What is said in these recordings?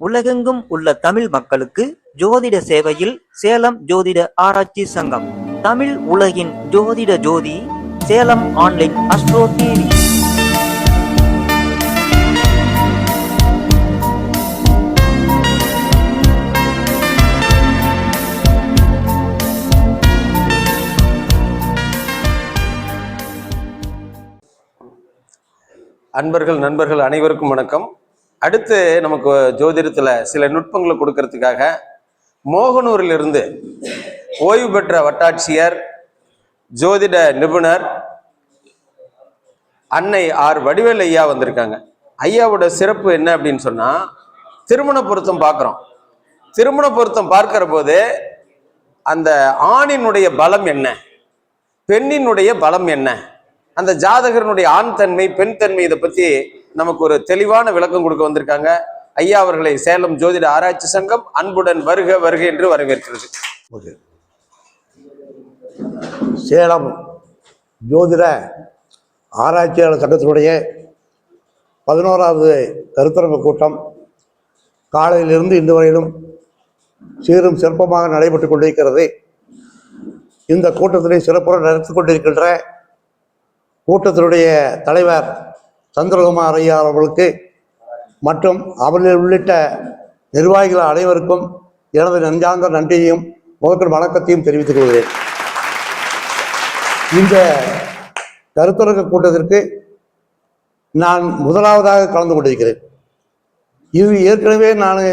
உலகெங்கும் உள்ள தமிழ் மக்களுக்கு ஜோதிட சேவையில் சேலம் ஜோதிட ஆராய்ச்சி சங்கம். தமிழ் உலகின் ஜோதிட ஜோதி, சேலம் ஆன்லைன் அஸ்ட்ரோ டிவி. அன்பர்கள் நண்பர்கள் அனைவருக்கும் வணக்கம். அடுத்து நமக்கு ஜோதிடத்தில் சில நுட்பங்களை கொடுக்கறதுக்காக மோகனூரிலிருந்து ஓய்வு பெற்ற வட்டாட்சியர், ஜோதிட நிபுணர் அன்னை ஆர் வடிவேல் ஐயா வந்திருக்காங்க. ஐயாவோட சிறப்பு என்ன அப்படின்னு சொன்னா, திருமண பொருத்தம் பார்க்குறோம். திருமண பொருத்தம் பார்க்கிற போது அந்த ஆணினுடைய பலம் என்ன, பெண்ணினுடைய பலம் என்ன, அந்த ஜாதகனுடைய ஆண் தன்மை பெண் தன்மை, இதை பத்தி நமக்கு ஒரு தெளிவான விளக்கம் கொடுக்க வந்திருக்காங்க. ஐயா அவர்களை சேலம் ஜோதிட ஆராய்ச்சி சங்கம் அன்புடன் வருக வருக என்று வரவேற்கிறது. சேலம் ஜோதிட ஆராய்ச்சியாளர் சங்கத்தினுடைய 11வது கருத்தரங்க கூட்டம் காலையிலிருந்து இன்று வரையிலும் சீரும் சிறப்பமாக நடைபெற்றுக் கொண்டிருக்கிறது. இந்த கூட்டத்தினை சிறப்புடன் நடத்தி கொண்டிருக்கின்ற கூட்டத்தினுடைய தலைவர் சந்திரகுமார் ஐயா அவர்களுக்கு மற்றும் அவர்கள் உள்ளிட்ட நிர்வாகிகள் அனைவருக்கும் எனது நெஞ்சார்ந்த நன்றியையும் முதற்கண் வணக்கத்தையும் தெரிவித்துக் கொள்கிறேன். இந்த கருத்தரங்க கூட்டத்திற்கு நான் முதலாவதாக கலந்து கொண்டிருக்கிறேன். இது ஏற்கனவே நான்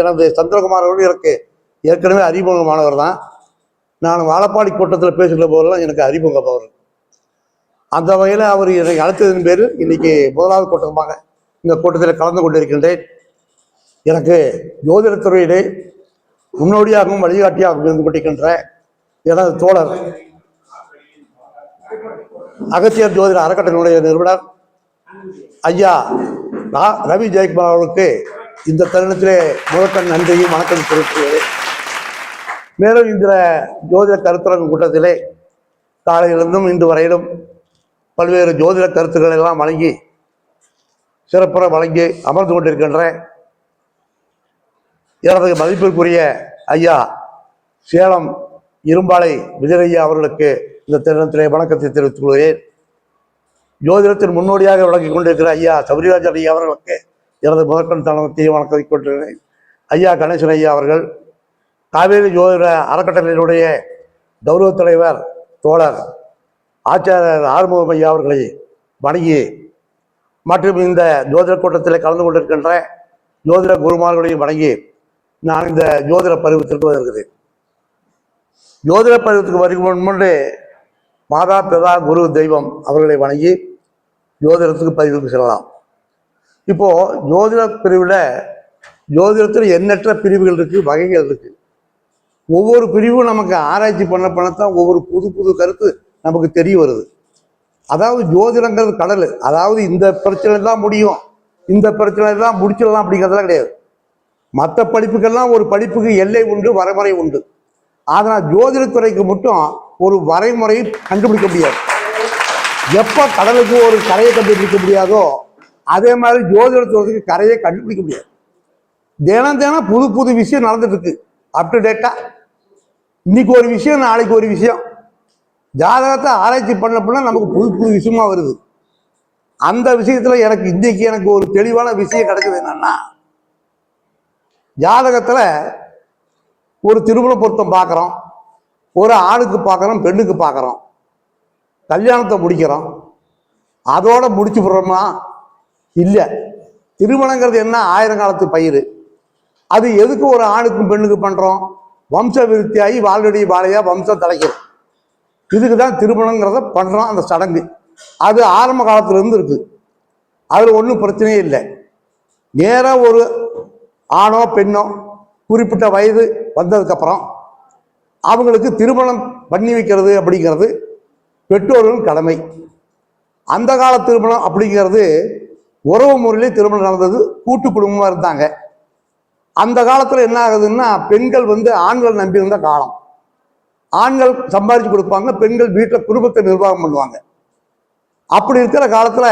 எனது சந்திரகுமார் அவர்கள் எனக்கு ஏற்கனவே அறிமுகமானவர் தான். நான் வாழப்பாடி கூட்டத்தில் பேசுகிற போதெல்லாம் எனக்கு அறிமுகமானவர். அந்த வகையில் அவர் என்னை அழைத்ததன் பேர் இன்னைக்கு முதலாவது கூட்டமாக இந்த கூட்டத்தில் கலந்து கொண்டிருக்கின்றேன். எனக்கு ஜோதிடத்துறையிலே முன்னோடியாகவும் வழிகாட்டியாகவும் இருந்து கொண்டிருக்கின்ற எனது தோழர் அகத்தியர் ஜோதிட அறக்கட்டளையினுடைய நிறுவனர் ஐயா ரவி ஜெயக்குமார் அவர்களுக்கு இந்த தருணத்திலே முதற்கண் நன்றியும் வணக்கம் தெரிவித்துள்ளேன். மேலும் இந்த ஜோதிட கருத்தரங்கு கூட்டத்திலே காலையிலிருந்தும் இன்று வரையிலும் பல்வேறு ஜோதிட கருத்துக்களை எல்லாம் வழங்கி சிறப்புற வழங்கி அமர்ந்து கொண்டிருக்கின்ற எனது மதிப்பிற்குரிய ஐயா சேலம் இரும்பாலை விஜயையா அவர்களுக்கு இந்த தருணத்திலே வணக்கத்தை தெரிவித்துக் கொள்கிறேன். ஜோதிடத்தின் முன்னோடியாக விளங்கி கொண்டிருக்கிற ஐயா சபரிராஜன் ஐயா அவர்களுக்கு எனது முதற்கண் தனத்தையும் வணக்கத்தை கொண்டிருக்கிறேன். ஐயா கணேசன் ஐயா அவர்கள், காவேரி ஜோதிட அறக்கட்டளையினுடைய கௌரவ தலைவர் தோழர் ஆச்சாரியர் ஆறுமுகம் ஐயா அவர்களை வணங்கி, மற்றும் இந்த ஜோதிட கூட்டத்தில் கலந்து கொண்டிருக்கின்ற ஜோதிட குருமார்களையும் வணங்கி நான் இந்த ஜோதிட பருவத்திற்கு வருகிறேன். ஜோதிட பருவத்துக்கு வரும் முன்பே மாதா பிதா குரு தெய்வம் அவர்களை வணங்கி ஜோதிடத்துக்கு பதிவுக்கு செல்லலாம். இப்போ ஜோதிட பிரிவில் ஜோதிடத்தில் எண்ணற்ற பிரிவுகள் இருக்கு, வகைகள் இருக்கு. ஒவ்வொரு பிரிவும் நமக்கு ஆராய்ச்சி பண்ணத்தான் ஒவ்வொரு புது புது கருத்து நமக்கு தெரிய வருது. அதாவது ஜோதிடங்கிறது கடல். அதாவது இந்த பிரச்சனை தான் முடியும், இந்த பிரச்சனை தான் முடிச்சிடலாம் அப்படிங்கிறதுலாம் கிடையாது. மற்ற படிப்புக்கெல்லாம் ஒரு படிப்புக்கு எல்லை உண்டு, வரைமுறை உண்டு. ஆனால் ஜோதிடத்துறைக்கு மட்டும் ஒரு வரைமுறையை கண்டுபிடிக்க முடியாது. எப்போ கடலுக்கு ஒரு கரையை கண்டுபிடிக்க முடியாதோ அதே மாதிரி ஜோதிடத்துறைக்கு கரையை கண்டுபிடிக்க முடியாது. தினம் தினம் புது புது விஷயம் நடந்துட்டு இருக்கு, அப் டு டேட்டா. இன்னைக்கு ஒரு விஷயம், நாளைக்கு ஒரு விஷயம். ஜாதகத்தை ஆராய்ச்சி பண்ண நமக்கு புது புது விஷயமா வருது. அந்த விஷயத்துல எனக்கு ஒரு தெளிவான விஷயம் கிடைச்சது என்னன்னா, ஜாதகத்துல ஒரு திருமண பொருத்தம் பார்க்குறோம், ஒரு ஆணுக்கு பார்க்குறோம், பெண்ணுக்கு பார்க்குறோம், கல்யாணத்தை முடிக்கிறோம். அதோட முடிச்சு போடுறோமா? இல்லை. திருமணங்கிறது என்ன? ஆயிரங்காலத்து பயிர். அது எதுக்கு ஒரு ஆணுக்கும் பெண்ணுக்கு பண்றோம்? வம்ச விருத்தியாகி வாழ்வடி வாழையா வம்சம் தலைக்கிறோம். இதுக்கு தான் திருமணங்கிறத பண்றோம். அந்த சடங்கு அது ஆரம்ப காலத்துல இருந்து இருக்கு. அதுல ஒன்றும் பிரச்சனையே இல்லை. நேராக ஒரு ஆணோ பெண்ணோ குறிப்பிட்ட வயது வந்ததுக்கப்புறம் அவங்களுக்கு திருமணம் பண்ணி வைக்கிறது அப்படிங்கிறது பெற்றோர்கள் கடமை. அந்த கால திருமணம் அப்படிங்கிறது உறவு முறையிலே திருமணம் நடந்தது, கூட்டு குடும்பமா இருந்தாங்க. அந்த காலத்துல என்ன ஆகுதுன்னா, பெண்கள் ஆண்கள் நம்பி இருந்த காலம். ஆண்கள் சம்பாதிச்சு கொடுப்பாங்க, பெண்கள் வீட்டில் குடும்பத்தை நிர்வாகம் பண்ணுவாங்க. அப்படி இருக்கிற காலத்துல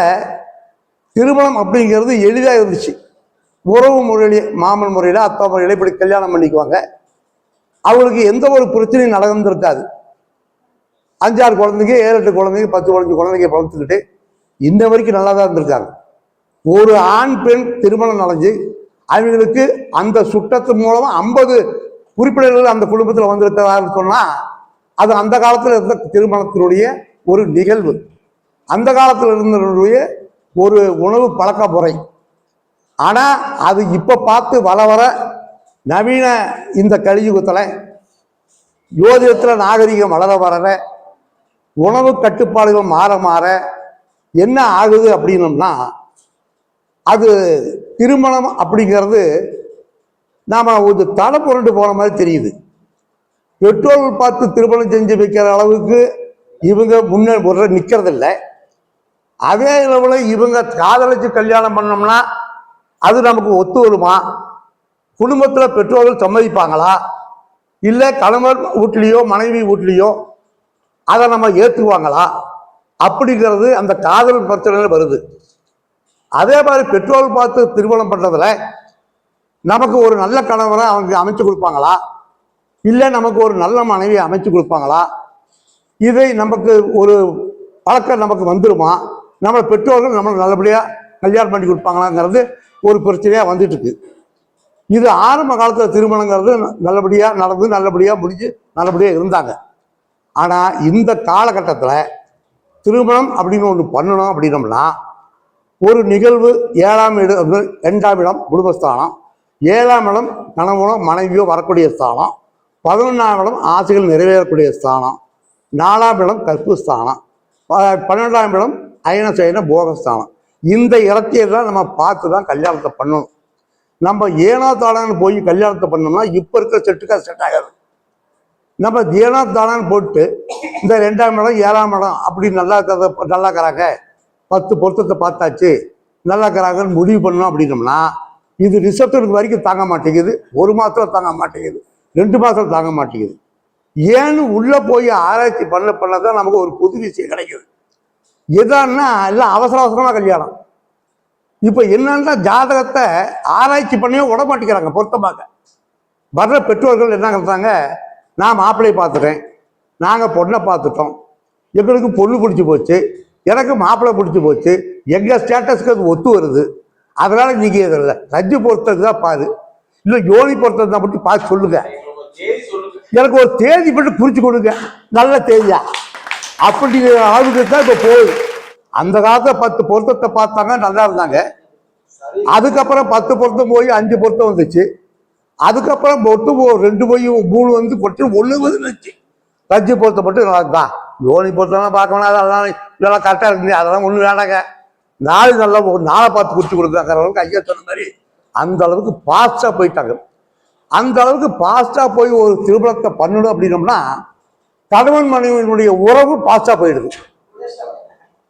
திருமணம் அப்படிங்கிறது எளிதாக இருந்துச்சு. உறவு முறையிலே மாமன் முறையில் அத்தா முறையில் இப்படி கல்யாணம் பண்ணிக்குவாங்க. அவங்களுக்கு எந்த ஒரு பிரச்சனையும் நடந்திருக்காது. 5-6 குழந்தைங்க, 7-8 குழந்தைங்க, 10-15 குழந்தைங்க வளர்த்துக்கிட்டு இன்ன வரைக்கும் நல்லா தான் இருந்திருக்காங்க. ஒரு ஆண் பெண் திருமணம் நடந்து அவங்களுக்கு அந்த சுற்றத்து மூலமா 50 உறுப்பினர்கள் அந்த குடும்பத்தில் வந்திருக்கிறாருன்னு சொன்னா அது அந்த காலத்தில் இருந்த திருமணத்தினுடைய ஒரு நிகழ்வு, அந்த காலத்தில் இருந்தவருடைய ஒரு உணவு பழக்க முறை. ஆனா அது இப்ப பார்த்து வர நவீன இந்த கலியுகத்துல ஜோதிடத்துல நாகரிகம் வளர உணவு கட்டுப்பாடுகள் மாற என்ன ஆகுது அப்படின்னம்னா, அது திருமணம் அப்படிங்கிறது நாம ஒரு தலை புரண்டு போன மாதிரி தெரியுது. பெற்றோர்கள் பார்த்து திருமணம் செஞ்சு வைக்கிற அளவுக்கு இவங்க முன்னே நிக்கிறது இல்லை. அதே அளவுல இவங்க காதலிச்சு கல்யாணம் பண்ணோம்னா அது நமக்கு ஒத்து வருமா? குடும்பத்துல பெற்றோர்கள் சம்மதிப்பாங்களா? இல்லை கணவர் வீட்லேயோ மனைவி வீட்லேயோ அதை நம்ம ஏற்றுவாங்களா? அப்படிங்கிறது அந்த காதல் பிரச்சனைகள் வருது. அதே மாதிரி பெற்றோர்கள் பார்த்து திருமணம் பண்றதுல நமக்கு ஒரு நல்ல கணவரை அவங்க அமைச்சு கொடுப்பாங்களா? இல்லை நமக்கு ஒரு நல்ல மனைவியை அமைச்சு கொடுப்பாங்களா? இதை நமக்கு ஒரு பழக்கம் நமக்கு வந்துருமா? நம்ம பெற்றோர்கள் நம்மளுக்கு நல்லபடியா கல்யாணம் பண்ணி கொடுப்பாங்களாங்கிறது ஒரு பிரச்சனையா வந்துட்டு இருக்கு. இது ஆரம்ப காலத்துல திருமணங்கிறது நல்லபடியா நடந்து நல்லபடியா முடிஞ்சு நல்லபடியா இருந்தாங்க. ஆனா இந்த காலகட்டத்துல திருமணம் அப்படின்னு ஒன்று பண்ணணும் அப்படின்னோம்னா ஒரு நிகழ்வு 7ஆம் இடம் 2ஆம் இடம் குடும்பஸ்தானம், 7ஆம் இடம் கணவனோ மனைவியோ வரக்கூடிய ஸ்தானம், 11ஆம் இடம் ஆசைகள் நிறைவேறக்கூடிய ஸ்தானம், 4ஆம் இடம் கற்பு ஸ்தானம், 12ஆம் இடம் அயன சயன போகஸ்தானம். இந்த இடத்தையெல்லாம் நம்ம பார்த்து தான் கல்யாணத்தை பண்ணணும். நம்ம ஏனோ தாடான்னு போய் கல்யாணத்தை பண்ணோம்னா இப்போ இருக்கிற செட்டுக்கு அது செட் ஆகாது. நம்ம ஏனோ தாடான்னு போட்டு இந்த 2ஆம் இடம் 7ஆம் இடம் அப்படி நல்லா இருக்கிறாங்க 10 பொருத்தத்தை பார்த்தாச்சு நல்லா இருக்கிறாங்கன்னு முடிவு பண்ணணும் அப்படின்னோம்னா இது ரிசப்ஷனுக்கு வரைக்கும் தாங்க மாட்டேங்குது, 1 மாதத்துல தாங்க மாட்டேங்குது, 2 மாதத்துல தாங்க மாட்டேங்குது. ஏன்னு உள்ள போய் ஆராய்ச்சி பண்ணதான் நமக்கு ஒரு புது விஷயம் கிடைக்குது. எதான்னா எல்லாம் அவசரமா கல்யாணம். இப்ப என்னன்னா ஜாதகத்தை ஆராய்ச்சி பண்ணியே விட மாட்டேங்கிறாங்க. பொருத்தமாக வர்ற பெற்றோர்கள் என்ன சொல்றாங்க, நான் மாப்பிள்ளையை பார்த்துட்டேன், நாங்க பொண்ணை பார்த்துட்டோம், எங்களுக்கு பொண்ணு பிடிச்சி போச்சு, எனக்கு மாப்பிள்ளை பிடிச்சி போச்சு, எங்க ஸ்டேட்டஸ்க்கு அது ஒத்து வருது, அதனால நீங்க இதில் ரஜ்ஜு பொறுத்தது தான் பாரு, இல்லை யோனி பொறுத்தது தான் மட்டும் பார்த்து சொல்லுங்க, எனக்கு ஒரு தேதி மட்டும் குறிச்சு கொடுங்க, நல்ல தேதியா அப்படிங்கிற அளவுக்கு தான் இப்போ போகுது. அந்த காலத்துல 10 பொருத்தத்தை பார்த்தாங்க, நல்லா இருந்தாங்க. அதுக்கப்புறம் 10 பொருத்தம் போய் 5 பொருத்தம் வந்துச்சு. அதுக்கப்புறம் 2 போய் 3 வந்து பொட்டு 1 வந்துச்சு. ரஜ்ஜு பொருத்தம் மட்டும் நல்லா இருந்தான். யோனி பொருத்தம்லாம் பார்க்கணும், அதெல்லாம் இதெல்லாம் கரெக்டாக இருக்கு, அதெல்லாம் ஒன்றும் வேணாங்க. நாலு நல்லா ஒரு நாளை பார்த்து குறிச்சு கொடுத்தாங்கிற அளவுக்கு ஐயா சொன்ன மாதிரி அந்த அளவுக்கு ஃபாஸ்டா போயிட்டாங்க. அந்த அளவுக்கு ஃபாஸ்டா போய் ஒரு திருமணத்தை பண்ணணும் அப்படின்னோம்னா கணவன் மனைவியினுடைய உறவு ஃபாஸ்டா போயிடுது.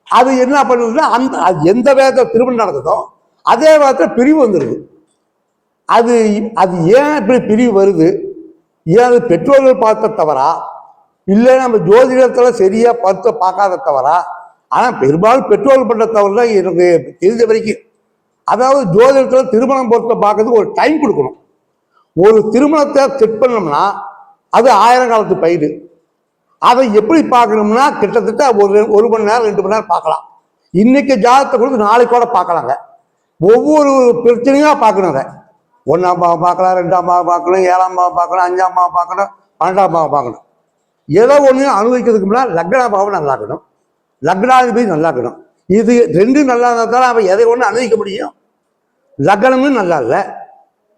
அது என்ன பண்ணுதுன்னா எந்த வேகத்தில் திருமணம் நடக்குதோ அதே வேகத்தில் பிரிவு வந்துடுது. அது ஏன் இப்படி பிரிவு வருது? ஏன் அது பெற்றோர்கள் பார்த்த தவறா, இல்லை நம்ம ஜோதிடத்துல சரியா பார்க்காத தவறா? ஆனால் பெரும்பாலும் பெற்றோர்கள் பண்ண தவறு தான் எனக்கு தெரிஞ்ச வரைக்கும். அதாவது ஜோதிடத்துல திருமணம் பொறுத்த பார்க்கறதுக்கு ஒரு டைம் கொடுக்கணும். ஒரு திருமணத்தை செட் பண்ணோம்னா அது 1000 காலத்து பயிர். அதை எப்படி பார்க்கணும்னா கிட்டத்தட்ட ஒரு மணி நேரம் 2 மணி நேரம் பார்க்கலாம். இன்னைக்கு ஜாதகத்தை கொடுத்து நாளைக்கு கூட பார்க்கலாங்க. ஒவ்வொரு பிரச்சனையா பார்க்கணுங்க. 1ஆம் பாவம் பார்க்கலாம், 2ஆம் பாவம் பார்க்கணும், 7ஆம் பாவம் பார்க்கணும், 5ஆம் பாவம் பார்க்கணும், 12ஆம் பாவம் பார்க்கணும். ஏதோ ஒன்று அனுபவிக்கிறதுக்கு முன்னாடி லக்ன பாவம் நல்லா இருக்கணும், லக்னாதிபதி நல்லா இருக்கணும். இது 2 நல்லா இருந்தால் தான் அவன் எதை ஒன்று அனுபவிக்க முடியும். லக்னமும் நல்லா இல்லை,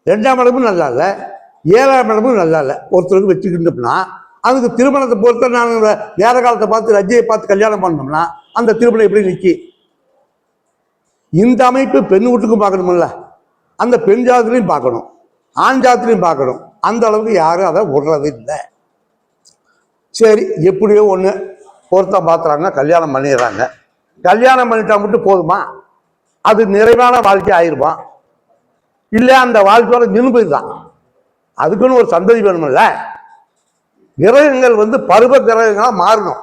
2ஆம் இடமும் நல்லா இல்லை, 7ஆம் இடமும் நல்லா இல்லை. ஒருத்தருக்கு வச்சுக்கிட்டோம்னா அதுக்கு திருமணத்தை பொறுத்த நான் நேர காலத்தை பார்த்து ரஜ்ஜையை பார்த்து கல்யாணம் பண்ணோம்னா அந்த திருமணம் எப்படி நிற்கி? இந்த அமைப்பு பெண் வீட்டுக்கும் பார்க்கணும்ல, அந்த பெண் ஜாதத்திலையும் பார்க்கணும், ஆண் ஜாதத்திலையும் பார்க்கணும். அந்த அளவுக்கு யாரும் அதை விடுறது இல்லை. சரி, எப்படியோ ஒன்று பொருத்தம் பார்த்துறாங்க, கல்யாணம் பண்ணிடுறாங்க. கல்யாணம் பண்ணிட்டா மட்டும் போதுமா? அது நிறைவான வாழ்க்கை ஆயிடுமா? இல்லை அந்த வாழ்க்கையோட நின்று போயிருதான். அதுக்குன்னு ஒரு சந்ததி வேணுமில்ல. கிரகங்கள் பருவ கிரகங்களாக மாறணும்.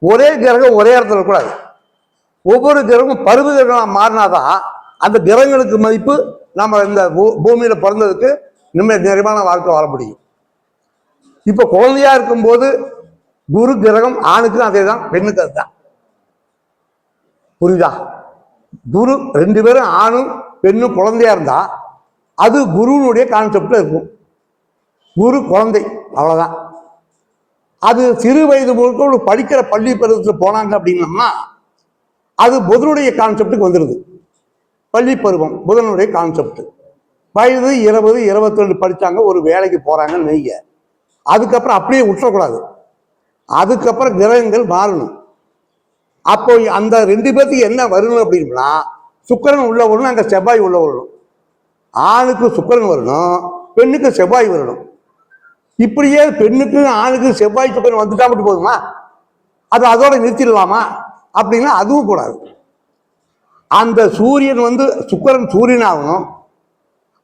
ஒரே கிரகம் ஒரே இடத்துல கூடாது. ஒவ்வொரு கிரகமும் பருவ கிரகங்களாக மாறினாதான் அந்த கிரகங்களுக்கு மதிப்பு நம்ம இந்த பூமியில பிறந்ததுக்கு நிறைவான வாழ்க்கை வாழ முடியும். இப்ப குழந்தையா இருக்கும்போது குரு கிரகம் ஆணுக்கும் அதே தான், பெண்ணுக்கு அதுதான். புரியுதா? குரு 2 பேரும் ஆணும் பெண்ணும் குழந்தையா இருந்தா அது குருனுடைய கான்செப்ட்ல இருக்கும். குரு குழந்தை, அவ்வளவுதான். அது சிறு வயது முழுக்க படிக்கிற பள்ளி பருவத்தில் போனாங்க அப்படின்னம்னா அது புதனுடைய கான்செப்டுக்கு வந்துடுது. பள்ளி பருவம் புதனுடைய கான்செப்ட். வயது 20, 22 படிச்சாங்க, ஒரு வேலைக்கு போறாங்கன்னு வைங்க. அதுக்கப்புறம் அப்படியே விட்டுறக்கூடாது. அதுக்கப்புறம் கிரகங்கள் மாறணும். அப்போ அந்த 2 பேர்த்துக்கு என்ன வரணும் அப்படின்னா, சுக்கிரன் உள்ள வரணும், அங்க செவ்வாய் உள்ள வரணும். ஆணுக்கு சுக்கிரன் வரணும், பெண்ணுக்கு செவ்வாய் வரணும். இப்படியே பெண்ணுக்கு ஆணுக்கு செவ்வாய் சுக்கிரன் வந்துட்டா மட்டும் போதுமா? அது அதோட நிறுத்திடலாமா அப்படின்னா அதுவும் கூடாது. அந்த சூரியன் சுக்கிரன் சூரியன் ஆகணும்,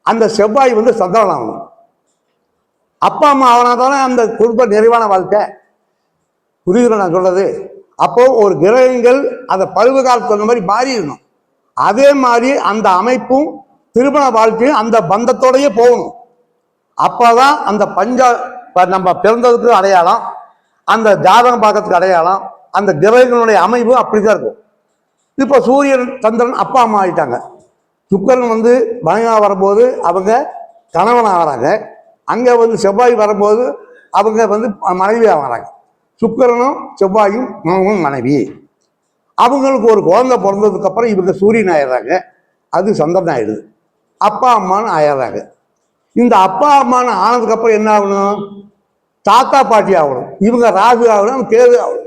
அந்த செவ்வாய் சந்திரன் ஆகணும். அப்பா அம்மா ஆனாதானே அந்த குடும்ப நிறைவான வாழ்க்கை. புரியுது நான் சொல்றது? அப்போ ஒரு கிரகங்கள் அந்த பருவ காலத்து சொன்ன மாதிரி மாறிடணும். அதே மாதிரி அந்த அமைப்பும் திருமண வாழ்க்கையும் அந்த பந்தத்தோடயே போகணும். அப்பதான் அந்த நம்ம பிறந்ததுக்கு அடையாளம், அந்த ஜாதகம் பார்க்கறதுக்கு அடையாளம், அந்த கிரகங்களுடைய அமைப்பு அப்படிதான் இருக்கும். இப்போ சூரியன் சந்திரன் அப்பா அம்மா ஆயிட்டாங்க. சுக்கிரன் மனைவியா வரும்போது அவங்க கணவன் ஆகிறாங்க. அங்கே செவ்வாய் வரும்போது அவங்க மனைவியாக வராங்க. சுக்கிரனும் செவ்வாயும் மனைவி. அவங்களுக்கு ஒரு குழந்தை பிறந்ததுக்கு அப்புறம் இவங்க சூரியன் ஆயிடுறாங்க, அது சந்திரன் ஆயிடுது. அப்பா அம்மான்னு ஆயிடுறாங்க. இந்த அப்பா அம்மான்னு ஆனதுக்கு அப்புறம் என்ன ஆகணும்? தாத்தா பாட்டி ஆகணும். இவங்க ராகு ஆகணும், கேது ஆகணும்.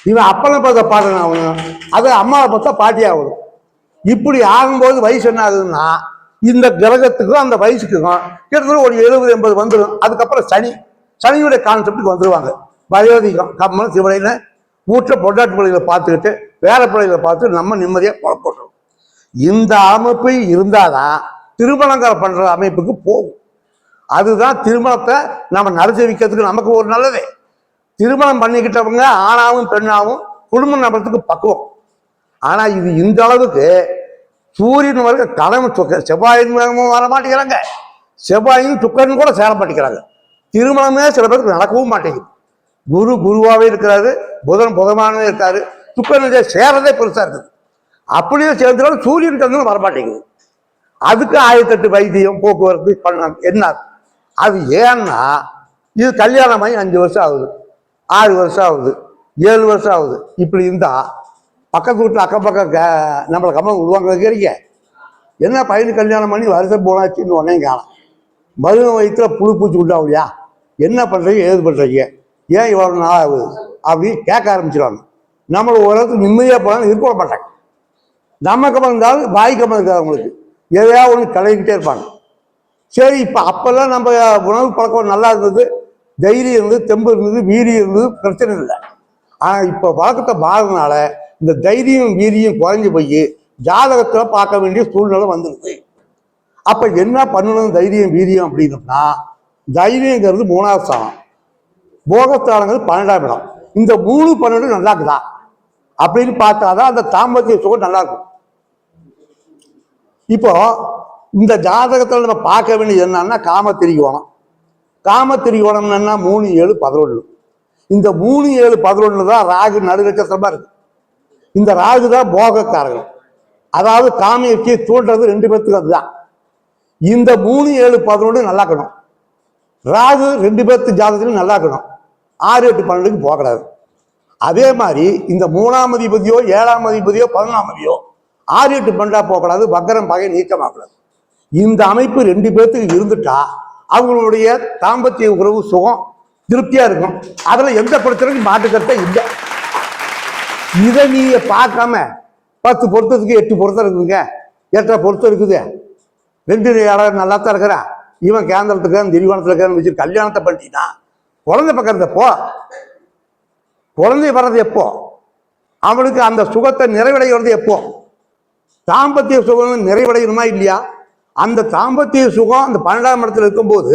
இவன் அப்பனை பார்த்தா பாட்டன் ஆகணும், அது அம்மாவை பார்த்தா பாட்டி ஆகணும். இப்படி ஆகும்போது வயசு என்ன ஆகுதுன்னா, இந்த கிரகத்துக்கும் அந்த வயசுக்கும் கிட்டத்தட்ட ஒரு 70-80 வந்துடும். அதுக்கப்புறம் சனியுடைய கான்செப்டுக்கு வந்துடுவாங்க. வயோதிகம் கம்மன் சிவனையில மூற்ற பொண்டாட்டு பிள்ளைகளை பார்த்துக்கிட்டு வேற பிள்ளைகளை பார்த்து நம்ம நிம்மதியாக குழப்பம். இந்த அமைப்பு இருந்தாதான் திருமணங்கிற பண்ற அமைப்புக்கு போகும். அதுதான் திருமணத்தை நம்ம நடைச்செவிக்கிறதுக்கு நமக்கு ஒரு நல்லது. திருமணம் பண்ணிக்கிட்டவங்க ஆணாவும் பெண்ணாவும் குடும்பம் நம்புறதுக்கு பக்குவம். ஆனா இது இந்த அளவுக்கு சூரியன் வரைக்கும் கடமை செவ்வாயின் வர மாட்டேங்கிறாங்க, செவ்வாயும் சுக்கரன் கூட சேர மாட்டேங்கிறாங்க. திருமணமே சில பேருக்கு நடக்கவும் மாட்டேங்குது. குரு குருவாவே இருக்கிறாரு, புதன் புதமானவே இருக்காரு, சுக்கரனுடைய சேரதே பெருசா இருக்குது. அப்படியே சேர்ந்தாலும் சூரியன் சந்திரன் வரமாட்டேங்குது. அதுக்கு 1008 வைத்தியம் போக்குவரத்து பண்ண என்ன? அது ஏன்னா இது கல்யாணமாகி 5 வருஷம் ஆகுது, 6 வருஷம் ஆகுது, 7 வருஷம் ஆகுது. இப்படி இருந்தா பக்கத்து வீட்டில் அக்கம் பக்கம் நம்மளை கம்மன் விடுவாங்க. கேட்க என்ன பையனு கல்யாணம் பண்ணி வருஷம் போனாச்சுன்னு உடனே காணும். மரும வயிற்றுல புழு பூச்சி விட்டாவுலையா, என்ன பண்ணுறீங்க ஏது பண்ணுறீங்க, ஏன் இவ்வளோ நாள் ஆகுது அப்படின்னு கேட்க ஆரம்பிச்சிடுவாங்க. நம்மளை ஓரளவுக்கு நிம்மதியாக போனாலும் இருக்க மாட்டாங்க. நம்ம கம்மன் இருந்தாலும் வாய் கம்மன் இருக்காது அவங்களுக்கு, எதையாவது ஒன்று கலகிக்கிட்டே இருப்பாங்க. சரி, இப்போ அப்போல்லாம் நம்ம உணவு பழக்கம் நல்லா இருந்தது, தைரியம் இருந்தது, தெம்பு இருந்தது, வீரியம் இருந்தது, பிரச்சனை இல்லை. ஆனால் இப்போ பழக்கத்தை மாறினால இந்த தைரியம் வீரியம் குறைஞ்சி போய் ஜாதகத்தில் பார்க்க வேண்டிய சூழ்நிலை வந்துடுது. அப்போ என்ன பண்ணணும் தைரியம் வீரியம் அப்படின்னம்னா, தைரியங்கிறது 3வது ஸ்தானம், போகஸ்தானங்கிறது 12ஆம் இடம். இந்த 3, 12 நல்லா இருக்குதா அப்படின்னு பார்த்தாதான் அந்த தாம்பத்திய சுகம் நல்லா இருக்கும். இப்போ இந்த ஜாதகத்தில் நம்ம பார்க்க வேண்டியது என்னன்னா காமத்திரிகோணம். காமத்திரிகோணம்னா 3, 7, 11. இந்த 3, 7, 11 தான் ராகு நடுநட்சத்திரமா இருக்கு. இந்த ராகு தான் போகக்காரகம், அதாவது காமியத்தை தூண்டுறது 2 பேர்த்துக்கு அதுதான். இந்த 3, 7, 11 நல்லா இருக்கணும். ராகு 2 பேர்த்து ஜாதகத்திலும் நல்லா இருக்கணும். 6, 8, 12க்கு போகக்கூடாது. அதே மாதிரி இந்த 3ஆம் அதிபதியோ 7ஆம் அதிபதியோ 11ஆம் அதிபதியோ 6, 8, 12 போகக்கூடாது. வக்கரம் பகை நீக்கமாகக்கூடாது. இந்த அமைப்பு 2 பேர்த்துக்கு இருந்துட்டா அவங்களுடைய தாம்பத்திய உறவு சுகம் திருப்தியா இருக்கும். அதுல எந்த பிரச்சனைக்கும் மாட்டுக்கிறதே இல்லை. இதை நீங்க பார்க்காம 10 பொருத்தத்துக்கு 8 பொருத்தம் இருக்குதுங்க, 8 பொருத்தம் இருக்குது, 2 யாராவது நல்லா தான் இருக்கிறான், இவன் கேந்திரத்துக்கு திரிவானத்தில் இருக்கான்னு வச்சு கல்யாணத்தை பண்ணிட்டீங்கன்னா குழந்தை பக்கத்தை போ. குழந்தை வர்றது எப்போ? அவனுக்கு அந்த சுகத்தை நிறைவடைகிறது எப்போ? தாம்பத்திய சுகம் நிறைவடையணுமா இல்லையா? அந்த தாம்பத்திய சுகம் அந்த 12ஆம் இடத்துல இருக்கும்போது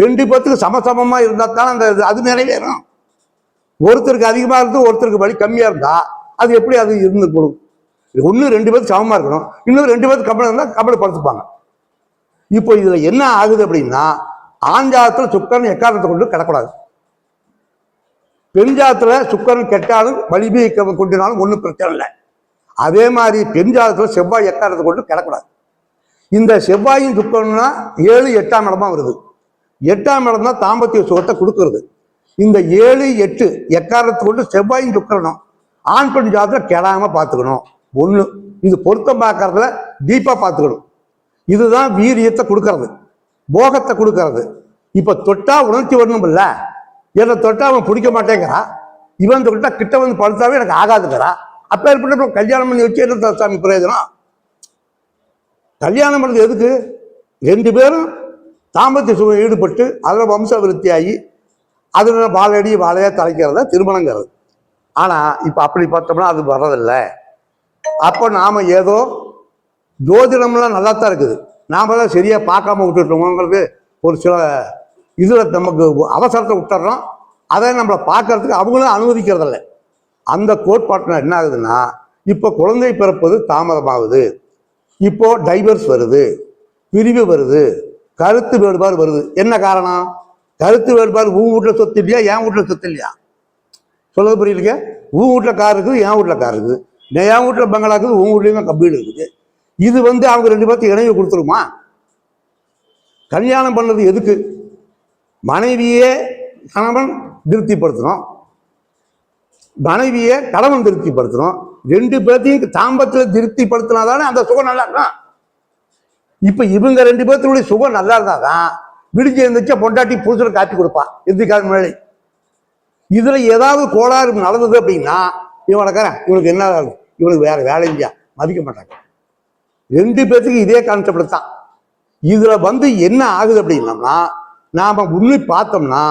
2 பேர்த்துக்கு சமசமமா இருந்தா தான் அந்த அது நிறைவேறும். ஒருத்தருக்கு அதிகமா இருந்து ஒருத்தருக்கு வழி கம்மியா இருந்தா அது எப்படி அது இருந்து கொடுக்கும்? ஒன்று 2 பேருக்கு சமமா இருக்கணும், இன்னும் 2 பேருக்கு கம்பளம் இருந்தால் கம்பளம் படுத்துப்பாங்க. இப்போ இதுல என்ன ஆகுது அப்படின்னா, ஆண் ஜாதத்துல சுக்கரன் எக்காரணத்தை கொண்டு கிடக்கூடாது. பெண் ஜாதத்துல சுக்கரன் கெட்டாலும் வலிமையை கொண்டினாலும் ஒன்றும் பிரச்சனை இல்லை. அதே மாதிரி பெண் ஜாதத்துல செவ்வாய் எக்காரணத்தை கொண்டு கிடக்கூடாது. இந்த செவ்வாயும் சுக்கரன்னா 7 8ஆம் இடமா வருது. 8ஆம் இடம் தான் தாம்பத்திய சுகத்தை கொடுக்கறது. இந்த 7 8 எக்காரணத்தை கொண்டு செவ்வாயும் சுக்கரனும் ஆண் பெண் ஜாதத்துல கெடாம பார்த்துக்கணும். ஒண்ணு, இது பொருத்தம் பார்க்கறதுல டீப்பா பார்த்துக்கணும். இதுதான் வீரியத்தை கொடுக்கறது, போகத்தை கொடுக்கறது. இப்ப தொட்டா உணர்ச்சி வரணும் இல்ல, என்னை தொட்டா அவன் பிடிக்க மாட்டேங்கிறா, இவன் தொட்டா கிட்ட வந்து படுத்தாவே எனக்கு ஆகாதுங்கிறா. அப்ப ஏற்பட்ட கல்யாணம் பண்ணி வச்சு என்ன சாமி பிரயோஜனம்? கல்யாணம் பண்ணது எதுக்கு? 2 பேரும் தாம்பத்திய சுகம் ஈடுபட்டு அதில் வம்ச விருத்தியாகி அதில் வாழையடி வாழையா தலைக்கிறத திருமணங்கிறது. ஆனா இப்ப அப்படி பார்த்தோம்னா அது வர்றதில்லை. அப்போ நாம ஏதோ ஜோதிடம்லாம் நல்லா தான் இருக்குது, நாம தான் சரியா பார்க்காம விட்டுட்டோம்ங்கிறது ஒரு சில இதுல நமக்கு அவசரத்தை விட்டுறோம். அதை நம்மளை பார்க்கறதுக்கு அவங்களும் அனுமதிக்கிறதில்ல. அந்த கோட்பாட்டில் என்ன ஆகுதுன்னா, இப்போ குழந்தை பிறப்பது தாமதமாகுது, இப்போ டைவர்ஸ் வருது, பிரிவு வருது, கருத்து வேறுபாடு வருது. என்ன காரணம்? கருத்து வேறுபாடு உன் வீட்டில் சொத்து இல்லையா, என் வீட்டில் சொத்து இல்லையா? சொல்றது புரியலைங்க. உன் வீட்டில் கார் இருக்குது, என் வீட்டில் கார் இருக்குது, என் வீட்டில் பங்களா இருக்குது, உன் வீட்லையும் கம்பீடு இருக்குது. இது அவங்க 2 பேர்த்து இணைவு கொடுத்துருமா? கல்யாணம் பண்ணது எதுக்கு? மனைவியே கணவன் திருப்திப்படுத்தணும், மனைவியை கணவன் திருப்திப்படுத்தணும். 2 பேர்த்தையும் தாம்பத்தில் திருப்திப்படுத்தினாதானே அந்த சுகம் நல்லா இருக்கும். இப்ப இவங்க 2 பேர்த்தினுடைய சுகம் நல்லா இருந்தாதான் விடிஞ்சு இருந்துச்சா பொண்டாட்டி புருஷனை காட்டி கொடுப்பான் எதுக்காக முன்னாடி. இதுல ஏதாவது கோளாறு நடந்தது அப்படின்னா இவனுக்கு என்ன, இவனுக்கு வேற வேலை இல்லையா, மதிக்க மாட்டாங்க. 2 பேர்த்துக்கு இதே கான்செப்ட் தான். இதுல என்ன ஆகுது அப்படின்னா, நாம உண்மை பார்த்தோம்னா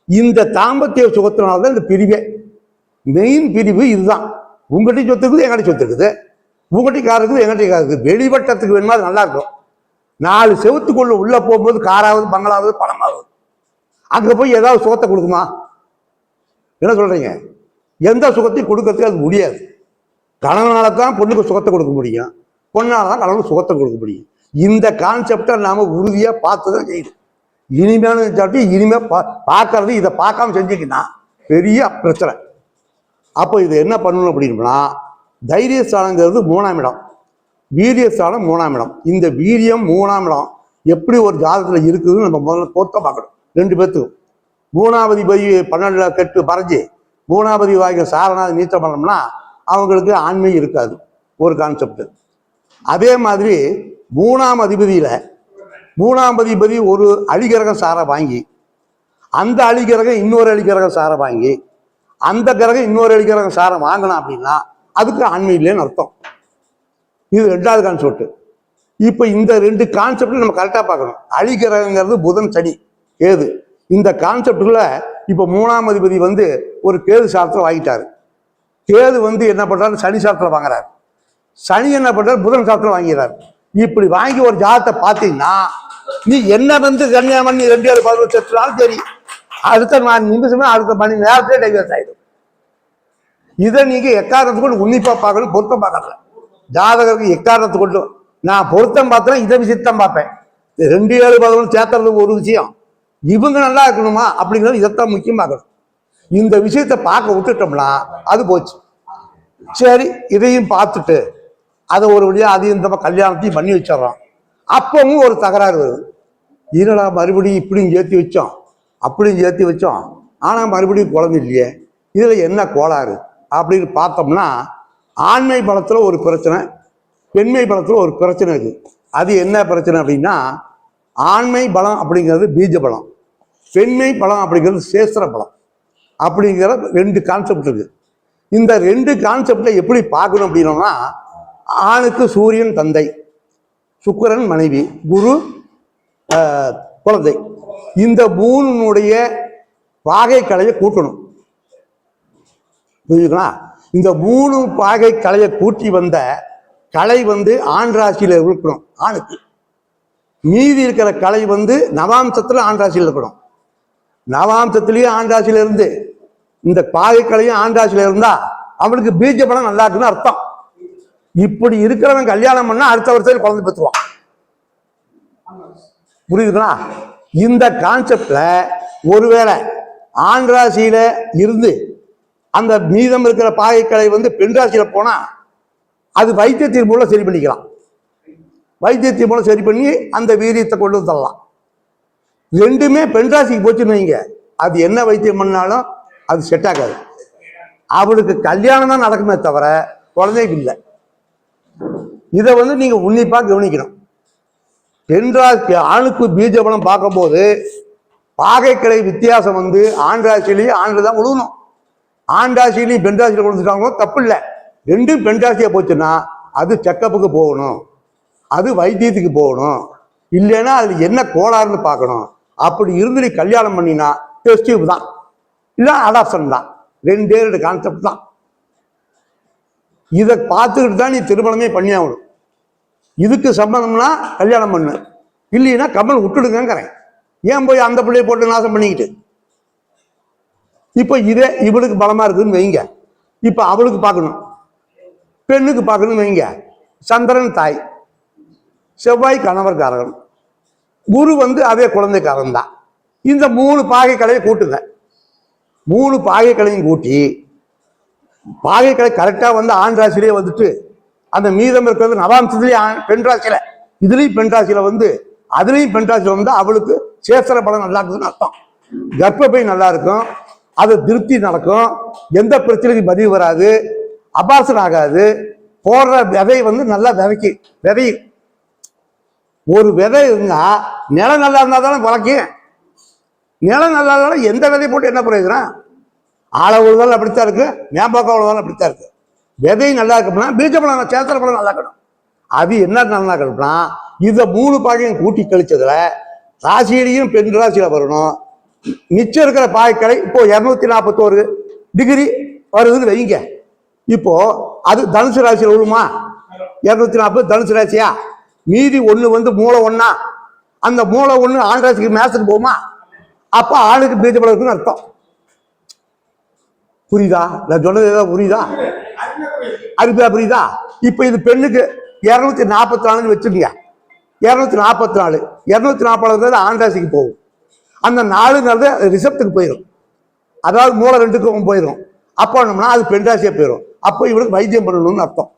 இந்த தாம்பத்திய சுகத்தினால்தான் இந்த பிரிவே, மெயின் பிரிவு இதுதான். உங்கள்கிட்ட சொத்து இருக்குது, எங்கிட்ட சொத்து இருக்குது, உங்கள்கிட்ட கார் இருக்குது, எங்கிட்ட கார் இருக்குது. வெளிவட்டத்துக்கு வேணுமா அது நல்லா இருக்கும். 4 செவத்துக்குள்ள உள்ள போகும்போது காராவது பங்களாவது பணமாவது, அங்க போய் ஏதாவது சுகத்தை கொடுக்குமா? என்ன சொல்றீங்க? எந்த சுகத்தையும் கொடுக்கறதுக்கு அது முடியாது. கணவனால தான் பொண்ணுக்கு சுகத்தை கொடுக்க முடியும், பொண்ணால தான் கணவனுக்கு சுகத்தை கொடுக்க முடியும். இந்த கான்செப்டை நாம உறுதியா பார்த்துதான் செய்யணும். இனிமையான இனிமே பார்க்கறது, இதை பார்க்காம செஞ்சுக்கின்னா பெரிய பிரச்சனை. அப்போ இதை என்ன பண்ணணும் அப்படின்னா, தைரியஸ்தானங்கிறது 3ஆம் இடம், வீரியஸ்தானம் 3ஆம் இடம். இந்த வீரியம் 3ஆம் இடம் எப்படி ஒரு ஜாதகத்தில் இருக்குதுன்னு நம்ம முதல்ல பொருத்தம் பார்க்கணும். 2 பேர்த்துக்கும் 3ஆம் அதிபதி 12 கெட்டு பறஞ்சு 3ஆம் அதிபதி வாய்க்க சாரநாத நீச்சம் பண்ணோம்னா அவங்களுக்கு ஆண்மை இருக்காது, ஒரு கான்செப்ட். அதே மாதிரி 3ஆம் அதிபதியில 3ஆம் அதிபதி ஒரு அழிகிரகம் சாரை வாங்கி, அந்த அழிகிரகம் இன்னொரு அழிகிரகம் சாரை வாங்கி, அந்த கிரகம் இன்னொரு அழிகிரகம் சாரை வாங்கணும் அப்படின்னா அதுக்கு ஆண்மை இல்லைன்னு அர்த்தம். இது 2வது கான்செப்ட். இப்போ இந்த 2 கான்செப்ட் நம்ம கரெக்டா பார்க்கணும். அழிகிரகங்கிறது புதன் சனி கேது. இந்த கான்செப்டுல இப்போ 3ஆம் அதிபதி ஒரு கேது சாஸ்திரம் வாங்கிட்டாரு. கேது என்ன பண்றாரு? சனி சாஸ்திரம் வாங்குறாரு. சனி என்ன பண்றாரு? புதன் சாஸ்திரம் வாங்கிறாரு. இப்படி வாங்கி ஒரு ஜாதத்தை பார்த்தீங்கன்னா, நீ என்ன கல்யாணம் பண்ணி 2 7 11 செத்துனாலும் சரி, அடுத்த நிமிஷமே அடுத்த மணி நேரத்திலே டைவர்ஸ் ஆயிடும். இதை நீங்க எக்காரணத்தை கொண்டு உன்னிப்பா பார்க்கணும், பொருத்தம் பார்க்கல. ஜாதகருக்கு எக்காரணத்தை கொண்டு நான் பொருத்தம் பார்த்தேன்னா இதை விஷயத்தான் பார்ப்பேன். 2 7 11 சேர்த்துறது ஒரு விஷயம், இவங்க நல்லா இருக்கணுமா அப்படிங்கிறது இதைத்தான் முக்கியம் பார்க்கணும். இந்த விஷயத்தை பார்க்க விட்டுட்டோம்னா அது போச்சு. சரி, இதையும் பார்த்துட்டு அதை ஒரு வழியா அதையும் இந்த கல்யாணத்தையும் பண்ணி வச்சிடறோம். அப்பவும் ஒரு தகராறு வருது. என்னடா மறுபடியும் இப்படியும் சேர்த்து வச்சோம், அப்படியும் சேர்த்து வச்சோம், ஆனால் மறுபடியும் குழந்தை இல்லையே, இதில் என்ன கோளாறு அப்படின்னு பார்த்தோம்னா, ஆண்மை பலத்தில் ஒரு பிரச்சனை, பெண்மை பலத்தில் ஒரு பிரச்சனை இருக்குது. அது என்ன பிரச்சனை அப்படின்னா, ஆண்மை பலம் அப்படிங்கிறது பீஜ பலம், பெண்மை பலம் அப்படிங்கிறது சேஸ்திர பலம் அப்படிங்கிற 2 கான்செப்ட் இருக்குது. இந்த 2 கான்செப்டை எப்படி பார்க்கணும் அப்படின்னோம்னா, ஆணுக்கு சூரியன் தந்தை, சுக்கிரன் மனைவி, குரு குழந்தை. இந்த 3னுடைய பாகை கலையை கூட்டணும். புரியுதுங்களா? இந்த 3 பாகை கலையை கூட்டி வந்த கலை ஆண் ராசியில இருக்கணும் ஆணுக்கு. மீதி இருக்கிற கலை நவாம்சத்துல ஆண் ராசியில் இருக்கணும். நவாம்சத்திலேயே ஆண் ராசியில இருந்து இந்த பாகை கலையும் ஆண் ராசியில இருந்தா அவனுக்கு பீஜ பலம் நல்லா இருக்குன்னு அர்த்தம். இப்படி இருக்கிறவன் கல்யாணம் பண்ணா அடுத்த வருஷம் குழந்தை பெற்றுவான். புரியுதுங்களா? இந்த கான்செப்ட்ல ஒருவேளை ஆண் ராசியில இருந்து அந்த மீதம் இருக்கிற பாகைக்கலை வந்து பெண் ராசியில போனா அது வைத்தியத்தின் மூலம் சரி பண்ணிக்கலாம். வைத்தியத்தின் மூலம் சரி பண்ணி அந்த வீரியத்தை கொண்டு வந்து தரலாம். ரெண்டுமே பெண் ராசிக்கு போச்சுன்னு வைங்க, அது என்ன வைத்தியம் பண்ணாலும் அது செட் ஆகாது. அவளுக்கு கல்யாணம் தான் நடக்குமே தவிர குழந்தைக்கு இல்லை. இதை வந்து நீங்க உன்னிப்பா கவனிக்கணும். பெண் ராசி ஆணுக்கு பீஜ பலம் பார்க்கும்போது பாகைக்கிளை வித்தியாசம் வந்து ஆண் ராசியிலையும் ஆண்டு தான் விழுகணும். ஆண் ராசியிலையும் பெண் ராசியில் கொடுத்துட்டாங்களோ தப்பு இல்லை. ரெண்டும் பெண் ராசியா போச்சுன்னா அது செக்கப்புக்கு போகணும், அது வைத்தியத்துக்கு போகணும். இல்லைன்னா அதுல என்ன கோளாறுன்னு பார்க்கணும். அப்படி இருந்து நீ கல்யாணம் பண்ணினா டெஸ்ட் டியூப் தான், இல்லை அடாப்ஷன் தான். ரெண்டே ரெண்டு கான்செப்ட் தான். இதை பார்த்துக்கிட்டு தான் நீ திருமணமே பண்ணி ஆகணும். இதுக்கு சம்பந்தம்னா கல்யாணம் பண்ணு, இல்லைன்னா கமல் விட்டுடுங்கிறேன். ஏன் போய் அந்த பிள்ளையை போட்டு நாசம் பண்ணிக்கிட்டு? இப்போ இதே இவளுக்கு பலமா இருக்குதுன்னு வைங்க, இப்போ அவளுக்கு பார்க்கணும், பெண்ணுக்கு பார்க்கணும்னு வைங்க. சந்திரன் தாய், செவ்வாய் கணவர்காரகன், குரு வந்து அதே குழந்தைக்காரன் தான். இந்த 3 பாகைக்கலையை கூட்டுங்க. 3 பாகைக்கலையும் கூட்டி பாகைக்கலை கரெக்டா வந்து ஆண் ராசியிலே வந்துட்டு அந்த மீதம் இருக்கிறது நவாம்சத்திலேயே பெண் ராசியில, இதுலயும் பெண் ராசியில வந்து அதுலயும் பெண் ராசியில வந்து அவளுக்கு சேஸ்திர பலம் நல்லா இருக்குதுன்னு அர்த்தம். கர்ப்பப்பை நல்லா இருக்கும், அது திருப்தி நடக்கும், எந்த பிரச்சனைக்கும் பதிவு வராது, அபாசன் ஆகாது. போடுற விதை வந்து நல்லா விதை ஒரு விதை இருந்தா நிலம் நல்லா இருந்தா தானே வளர்க்கும். நிலம் நல்லா இருந்தாலும் எந்த விதை போட்டு என்ன பிரயோஜனம்? ஆளை உழுதாலும் அப்படித்தான் இருக்கு, மேம்பாக்கம் உழுதாலும் அப்படித்தான் இருக்கு. விதை நல்லா இருக்கணும்னா பீஜ பலம் சேத்திர பலம் நல்லா இருக்கணும். அது என்ன நல்லா இருக்கணும்னா இதை 3 பாகையும் கூட்டி கழிச்சதுல ராசியிலையும் பெண் ராசியில வரணும். மிச்சம் இருக்கிற பாகைக்கலை இப்போ 241 டிகிரி வருதுன்னு வைங்க. இப்போ அது தனுசு ராசியில் விழுமா? 240 தனுசு ராசியா? மீதி 1 வந்து மூளை 1, அந்த மூளை 1 ஆண் ராசிக்கு மேசத்துக்கு போகுமா? அப்ப ஆணுக்கு பீஜ பலம் இருக்குன்னு அர்த்தம். புரியுதா? நான் சொன்னது ஏதாவது புரியுதா? அதுக்கு புரியுதா? இப்ப இது பெண்ணுக்கு 244 வச்சுக்கோங்க. 244 240 ஆண் ராசிக்கு போகும். அந்த 4 ரிசப்டுக்கு போயிடும், அதாவது மூளை 2க்கும் போயிடும். அப்போ நம்மனா அது பெண் ராசியா போயிடும். அப்போ இவளுக்கு வைத்தியம் பண்ணணும்னு அர்த்தம்.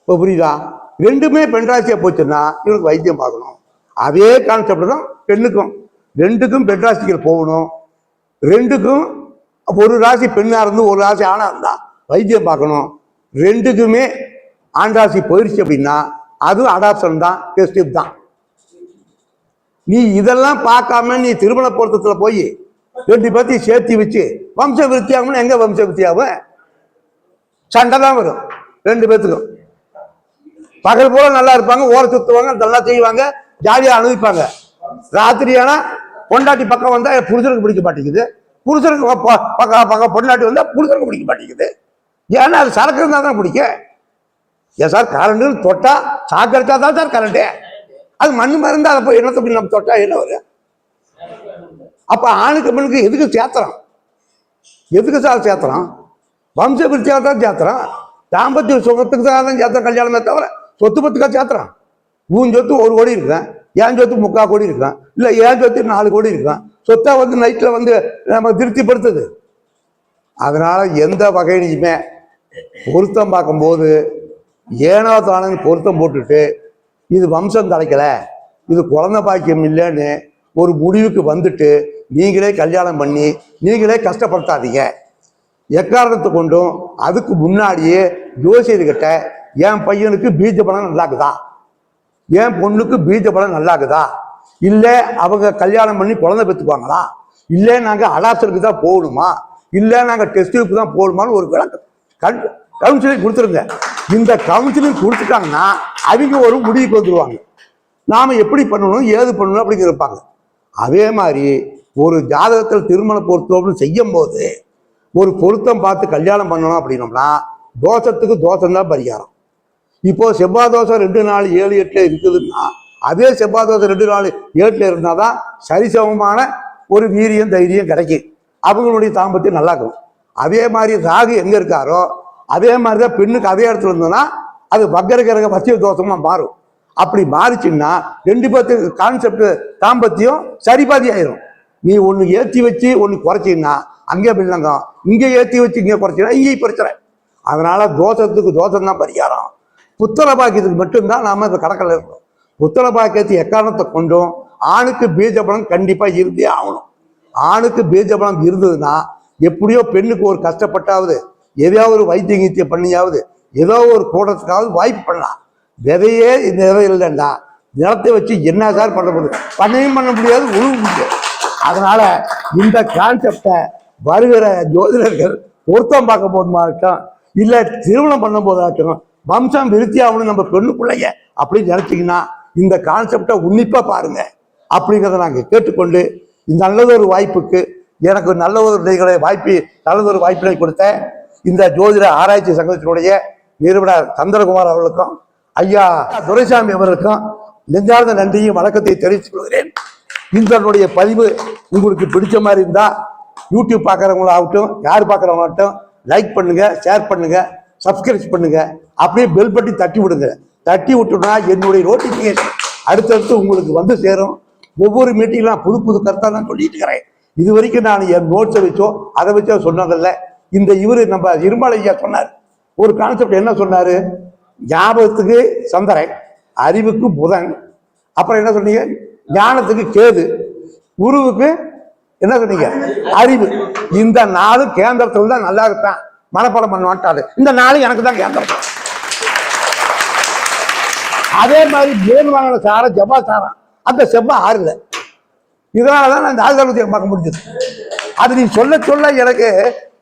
இப்போ புரியுதா? ரெண்டுமே பெண் ராசியா போச்சுன்னா இவளுக்கு வைத்தியம் பார்க்கணும். அதே கான்செப்ட் தான் பெண்ணுக்கும். 2க்கும் பெண் ராசிகள் போகணும். 2க்கும் ஒரு ராசி பெண்ணா இருந்து ஒரு ராசி ஆணா இருந்தா வைத்தியம் பார்க்கணும். 2க்குமே ஆண் ராசி போயிடுச்சு அப்படின்னா அதுவும் அடாப்ஷன் தான், டெஸ்ட் டியூப் தான். நீ இதெல்லாம் பார்க்காம நீ திருமண பொருத்தத்துல போய் 2 பேர்த்தையும் சேர்த்து வச்சு வம்ச விருத்தியாகும்னு எங்க வம்ச விருத்தியாகும்? சண்டை தான் வரும் 2 பேர்த்துக்கும். பகல் போல நல்லா இருப்பாங்க, ஓர சுத்துவாங்க, நல்லா செய்வாங்க, ஜாலியா அனுபவிப்பாங்க. ராத்திரி ஆனா பொண்டாட்டி பக்கம் வந்தா புருஷனுக்கு பிடிக்க மாட்டேங்குது, புருஷனுக்கு பக்கம் பொண்டாட்டி வந்தா புருஷனுக்கு பிடிக்க மாட்டேங்குது. ஏன்னா அது சரக்கு இருந்தா தான் பிடிக்கும். ஏன் சார் கரண்ட் தொட்டா சாக்கடிச்சா தான் சார் கரண்ட்டு, அது மண்ணு மருந்து அதை போய் என்னத்தை போய் நம்ம தொட்டா என்ன வரும்? அப்ப ஆணுக்கு பெண்ணுக்கு எதுக்கு சேத்திரம்? எதுக்கு சார் சேத்திரம்? வம்ச விருத்தியாக தான் சேத்திரம், தாம்பத்திய சுகத்துக்கு தான் சேத்திரம். கல்யாணமே தவிர சொத்து பத்துக்கா சேத்திரம்? உன் சொத்து 1 கோடி இருக்கிறேன், என் சொத்து 3/4 கோடி இருக்கிறேன், இல்லை என் சொத்து 4 கோடி இருக்கிறேன். சொத்தை வந்து நைட்ல வந்து நம்ம திருப்திப்படுத்துது. அதனால எந்த வகையிலுமே பொருத்தம் பார்க்கும்போது ஏனோ தானு பொருத்தம் போட்டுட்டு இது வம்சம் தலைக்கல, இது குழந்தை பாக்கியம் இல்லைன்னு ஒரு முடிவுக்கு வந்துட்டு நீங்களே கல்யாணம் பண்ணி நீங்களே கஷ்டப்படுத்தாதீங்க. எக்காரணத்தை கொண்டும் அதுக்கு முன்னாடியே ஜோசியர்கிட்ட என் பையனுக்கு பீஜ பலம் நல்லாக்குதா, என் பொண்ணுக்கு பீஜ பலம் நல்லாக்குதா, இல்லை அவங்க கல்யாணம் பண்ணி குழந்தை பெற்றுக்குவாங்களா, இல்லை நாங்கள் அடாப்ஷனுக்கு தான் போகணுமா, இல்லை நாங்கள் டெஸ்ட் டியூப்க்கு தான் போகணுமான்னு ஒரு விளக்கம் கவுன்சிலிங் கொடுத்துருங்க. இந்த கவுன்சிலிங் கொடுத்துட்டாங்கன்னா அவங்க ஒரு முடிவுக்கு வந்துடுவாங்க. நாம எப்படி பண்ணணும் ஏது பண்ணணும் அப்படிங்கிற இருப்பாங்க. அதே மாதிரி ஒரு ஜாதகத்தில் திருமண பொருத்தம் செய்யும் போது ஒரு பொருத்தம் பார்த்து கல்யாணம் பண்ணணும் அப்படின்னோம்னா தோஷத்துக்கு தோஷம் தான் பரிகாரம். இப்போ செவ்வாய் தோஷம் 2 4 7 8 இருக்குதுன்னா அதே செவ்வாய் தோஷம் 2 4 7 இருந்தால் தான் சரிசமமான ஒரு வீரியம் தைரியம் கிடைக்கும், அவங்களுடைய தாம்பத்தியம் நல்லா இருக்கும். அதே மாதிரி ராகு எங்க இருக்காரோ அதே மாதிரி தான் பெண்ணுக்கு அதே இடத்துல இருந்ததுன்னா அது வக்கர கிரக வசிய தோஷமா மாறும். அப்படி மாறிச்சுன்னா ரெண்டு பேர்த்துக்கு கான்செப்ட் தாம்பத்தியம் சரிபாதி ஆயிரும். நீ ஒன்று ஏற்றி வச்சு ஒன்று குறைச்சின்னா அங்கே பின்னங்கம், இங்கே ஏற்றி வச்சு இங்கே குறைச்சின்னா இங்கேயும் பிரச்சனை. அதனால தோஷத்துக்கு தோஷம் தான் பரிகாரம். புத்தர பாக்கியத்துக்கு மட்டும்தான் நாம இந்த கடற்கரை இருக்கோம். புத்தர பாக்கியத்தை எக்காரணத்தை கொண்டும் ஆணுக்கு பீஜபலம் கண்டிப்பாக இருந்தே ஆகணும். ஆணுக்கு பீஜபலம் இருந்ததுன்னா எப்படியோ பெண்ணுக்கு ஒரு கஷ்டப்பட்டாவது எதையாவது ஒரு வைத்தியம் கீத்தியம் பண்ணியாவது ஏதோ ஒரு கூடத்துக்காவது வாய்ப்பு பண்ணலாம். விதையே இந்த விதை இல்லைன்னா நிலத்தை வச்சு என்ன சார் பண்ண முடியும்? பண்ணையும் பண்ண முடியாது, உழுவ முடியாது. அதனால இந்த கான்செப்டை வருகிற ஜோதிடர்கள் பொருத்தம் பார்க்க போதுமாகட்டும், இல்லை திருமணம் பண்ணும் போதாகட்டும், வம்சம் விருத்தி ஆகணும் நம்ம பெண்ணுக்குள்ளைய அப்படின்னு நினைச்சிங்கன்னா இந்த கான்செப்டை உன்னிப்பாக பாருங்க அப்படிங்கிறத நாங்கள் கேட்டுக்கொண்டு இந்த நல்லதொரு வாய்ப்புக்கு எனக்கு நல்லதொரு வாய்ப்பினை கொடுத்த இந்த ஜோதிட ஆராய்ச்சி சங்கத்தினுடைய நிறுவனர் சந்திரகுமார் அவர்களுக்கும் ஐயா துரைசாமி அவர்களுக்கும் நெஞ்சார்ந்த நன்றியும் வணக்கத்தை தெரிவித்துக் கொள்கிறேன். இதனுடைய பதிவு உங்களுக்கு பிடிச்ச மாதிரி இருந்தால் யூடியூப் பார்க்குறவங்களாகட்டும் யார் பார்க்குறவங்களாகட்டும் லைக் பண்ணுங்க, ஷேர் பண்ணுங்க, சப்ஸ்கிரைப் பண்ணுங்க, அப்படியே பெல் பட்டி தட்டி விடுங்க. தட்டி விட்டுனா என்னுடைய நோட்டிஃபிகேஷன் அடுத்தடுத்து உங்களுக்கு வந்து சேரும். ஒவ்வொரு மீட்டிங்லாம் புது புது கருத்தாக நான் சொல்லிட்டு இருக்கிறேன். இது வரைக்கும் நான் என் நோட்ஸை வச்சோ அதை வச்சோ சொன்னதில்லை. இந்த நம்ம இரும்பால் ஐயா சொன்னார் ஒரு கான்செப்ட். என்ன சொன்னார்? ஞாபகத்துக்கு சந்திரன், அறிவுக்கு புதன், அப்புறம் என்ன சொன்னீங்க? ஞானத்துக்கு கேது, குருவுக்கு என்ன சொன்னீங்க? அறிவு. இந்த 4 கேந்திரத்துல தான் நல்லா இருப்பேன், மனப்பாடம் பண்ணுவான்ட்டாரு. இந்த 4 எனக்கு தான் கேந்திரம். அதே மாதிரி பிளேன் வாங்கின சாரம் ஜபா சாரம், அந்த செவ்வாய் 6ல். இதனாலதான் நான் இந்த ஆயுதத்தை பார்க்க முடிஞ்சது. அது நீ சொல்ல சொல்ல எனக்கு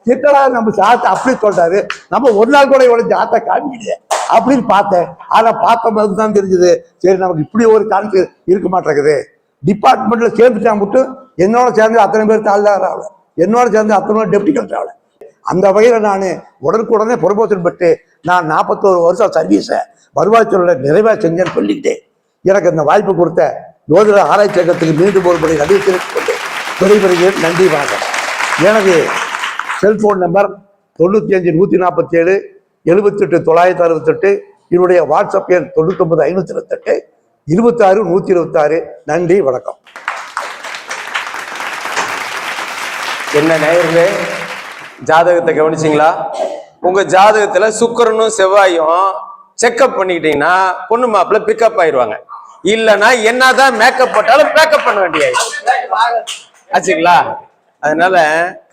திட்டலா நம்ம சாத்தை அப்படி சொல்றாரு. நம்ம ஒரு நாள் கூட இவ்வளவு சாத்தை காமிக்கலையே அப்படின்னு பார்த்தேன். அதை பார்த்த போது தான் தெரிஞ்சது, சரி நமக்கு இப்படி ஒரு கான்சு இருக்க மாட்டேங்குது. டிபார்ட்மெண்ட்ல சேர்ந்துட்டா மட்டும் என்னோட சேர்ந்து அத்தனை பேர் தாழ்ந்தார் ஆகல, என்னோட சேர்ந்து அத்தனை டெப்டி கலெக்டர் ஆகல. அந்த வகையில் நான் உடனுக்குடனே ப்ரொமோஷன் பெற்று நான் 41 வருஷம் சர்வீஸை வருவாய்த்துறையோட நிறைவாக செஞ்சேன்னு சொல்லிக்கிட்டே எனக்கு இந்த வாய்ப்பு கொடுத்த ஜோதிட ஆராய்ச்சி சங்கத்துக்கு மீண்டும் ஒருபடி நன்றி தெரிவித்துக் கொண்டு விடைபெறுகிறேன். நன்றி, வணக்கம். எனது செல்போன் நம்பர் 95 147 78 968. என்னுடைய வாட்ஸ்அப் எண் 99 528 26 126. நன்றி, வணக்கம். என்ன நேயர்களே, ஜாதகத்தை கவனிச்சிங்களா? உங்க ஜாதகத்துல சுக்கிரனும் செவ்வாயும் செக்அப் பண்ணிக்கிட்டீங்கன்னா பொண்ணு மாப்பிள்ள பிக்கப் ஆயிடுவாங்க. இல்லைன்னா என்னதான் மேக்கப் போட்டாலும் பேக்கப் பண்ண வேண்டிய ஆச்சுங்களா? அதனால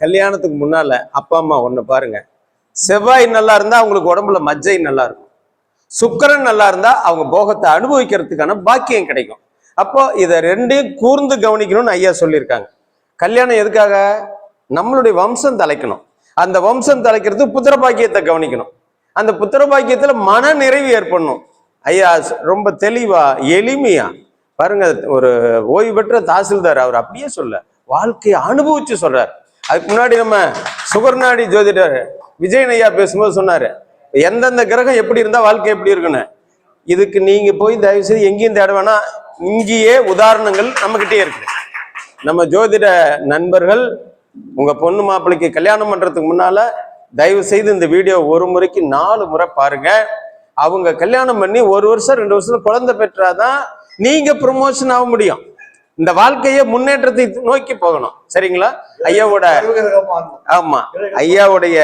கல்யாணத்துக்கு முன்னால அப்பா அம்மா ஒண்ணு பாருங்க. செவ்வாய் நல்லா இருந்தா அவங்களுக்கு உடம்புல மஜ்ஜை நல்லா இருக்கும். சுக்கிரன் நல்லா இருந்தா அவங்க போகத்தை அனுபவிக்கிறதுக்கான பாக்கியம் கிடைக்கும். அப்போ இதை ரெண்டையும் கூர்ந்து கவனிக்கணும்னு ஐயா சொல்லியிருக்காங்க. கல்யாணம் எதுக்காக? நம்மளுடைய வம்சம் தலைக்கணும். அந்த வம்சம் தலைக்கிறது புத்திர பாக்கியத்தை கவனிக்கணும். அந்த புத்திர பாக்கியத்துல மன நிறைவு ஏற்படணும். ஐயா ரொம்ப தெளிவா எளிமையா பாருங்க. ஒரு ஓய்வு பெற்ற தாசில்தார் அவர் அப்படியே சொல்ல வாழ்க்கையை அனுபவிச்சு சொல்றாரு. அதுக்கு முன்னாடி நம்ம சுகர்நாடி ஜோதிடர் விஜயன் ஐயா பேசும்போது சொன்னாரு, எந்தெந்த கிரகம் எப்படி இருந்தா வாழ்க்கை எப்படி இருக்குன்னு. இதுக்கு நீங்க போய் தயவு செய்து எங்கேயும் தேட வேணா, இங்கேயே உதாரணங்கள் நம்ம கிட்டே இருக்கு. நம்ம ஜோதிட நண்பர்கள் உங்க பொண்ணு மாப்பிள்ளைக்கு கல்யாணம் பண்றதுக்கு முன்னால தயவு செய்து இந்த வீடியோ ஒரு முறைக்கு 4 முறை பாருங்க. அவங்க கல்யாணம் பண்ணி 1 வருஷம் 2 வருஷத்துல குழந்தை பெற்றாதான் நீங்க ப்ரமோஷன் ஆக முடியும். இந்த வாழ்க்கைய முன்னேற்றத்தை நோக்கி போகணும். சரிங்களா? ஐயாவோட ஆமா ஐயாவுடைய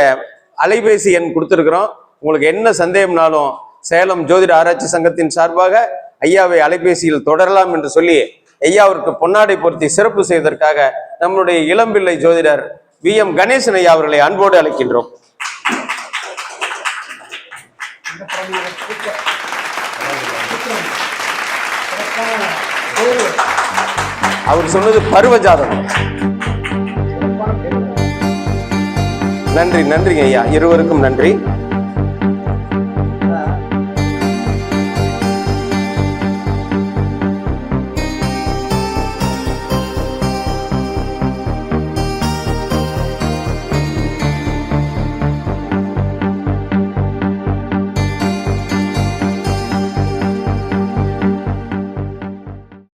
அலைபேசி எண் கொடுத்துருக்குறோம். உங்களுக்கு என்ன சந்தேகம்னாலும் சேலம் ஜோதிட ஆராய்ச்சி சங்கத்தின் சார்பாக ஐயாவை அலைபேசியில் தொடரலாம் என்று சொல்லி ஐயாவிற்கு பொன்னாடை பொருத்தி சிறப்பு செய்வதற்காக நம்மளுடைய இளம்பிள்ளை ஜோதிடர் VM கணேசன் ஐயா அவர்களை அன்போடு அழைக்கின்றோம். அவர் சொன்னது பருவ ஜாதகம். நன்றி, நன்றிங்க ஐயா, இருவருக்கும் நன்றி.